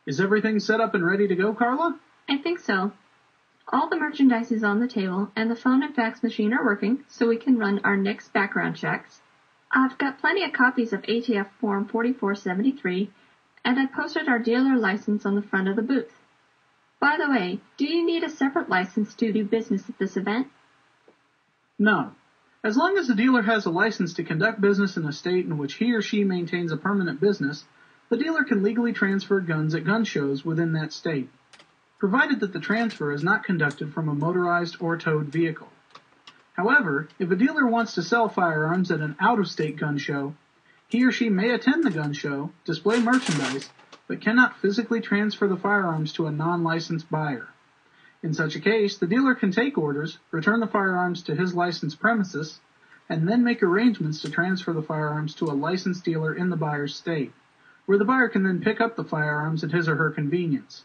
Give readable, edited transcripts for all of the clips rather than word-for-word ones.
Is everything set up and ready to go, Carla? I think so. All the merchandise is on the table, and the phone and fax machine are working, so we can run our next background checks. I've got plenty of copies of ATF Form 4473, and I posted our dealer license on the front of the booth. By the way, do you need a separate license to do business at this event? No. As long as the dealer has a license to conduct business in a state in which he or she maintains a permanent business, the dealer can legally transfer guns at gun shows within that state, provided that the transfer is not conducted from a motorized or towed vehicle. However, if a dealer wants to sell firearms at an out-of-state gun show, he or she may attend the gun show, display merchandise, but cannot physically transfer the firearms to a non-licensed buyer. In such a case, the dealer can take orders, return the firearms to his licensed premises, and then make arrangements to transfer the firearms to a licensed dealer in the buyer's state, where the buyer can then pick up the firearms at his or her convenience.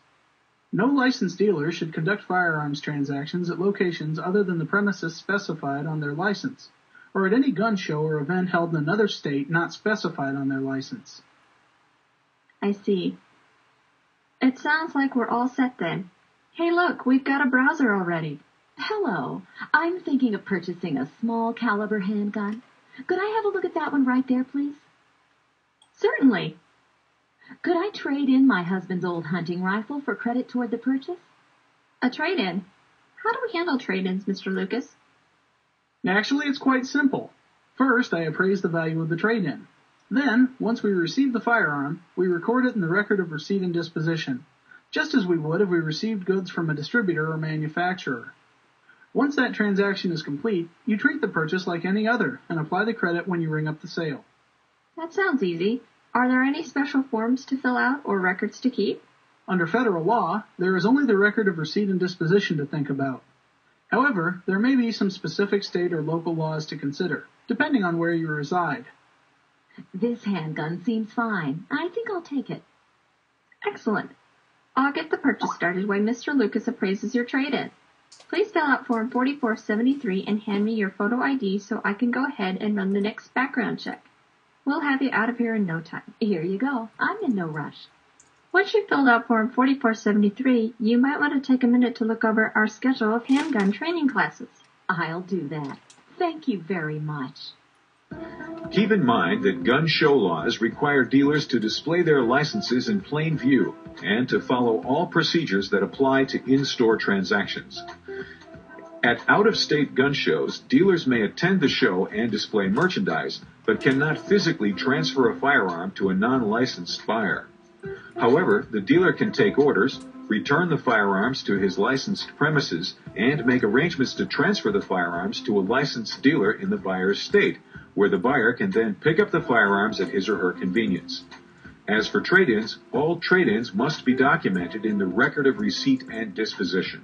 No licensed dealer should conduct firearms transactions at locations other than the premises specified on their license, or at any gun show or event held in another state not specified on their license. I see. It sounds like we're all set then. Hey look, we've got a browser already. Hello. I'm thinking of purchasing a small caliber handgun. Could I have a look at that one right there, please? Certainly. Could I trade in my husband's old hunting rifle for credit toward the purchase? A trade-in? How do we handle trade-ins, Mr. Lucas? Actually, it's quite simple. First, I appraise the value of the trade-in. Then, once we receive the firearm, we record it in the record of receipt and disposition, just as we would if we received goods from a distributor or manufacturer. Once that transaction is complete, you treat the purchase like any other and apply the credit when you ring up the sale. That sounds easy. Are there any special forms to fill out or records to keep? Under federal law, there is only the record of receipt and disposition to think about. However, there may be some specific state or local laws to consider, depending on where you reside. This handgun seems fine. I think I'll take it. Excellent. I'll get the purchase started while Mr. Lucas appraises your trade-in. Please fill out Form 4473 and hand me your photo ID so I can go ahead and run the next background check. We'll have you out of here in no time. Here you go. I'm in no rush. Once you've filled out Form 4473, you might want to take a minute to look over our schedule of handgun training classes. I'll do that. Thank you very much. Keep in mind that gun show laws require dealers to display their licenses in plain view and to follow all procedures that apply to in-store transactions. At out-of-state gun shows, dealers may attend the show and display merchandise, but cannot physically transfer a firearm to a non-licensed buyer. However, the dealer can take orders, return the firearms to his licensed premises, and make arrangements to transfer the firearms to a licensed dealer in the buyer's state, where the buyer can then pick up the firearms at his or her convenience. As for trade-ins, all trade-ins must be documented in the record of receipt and disposition.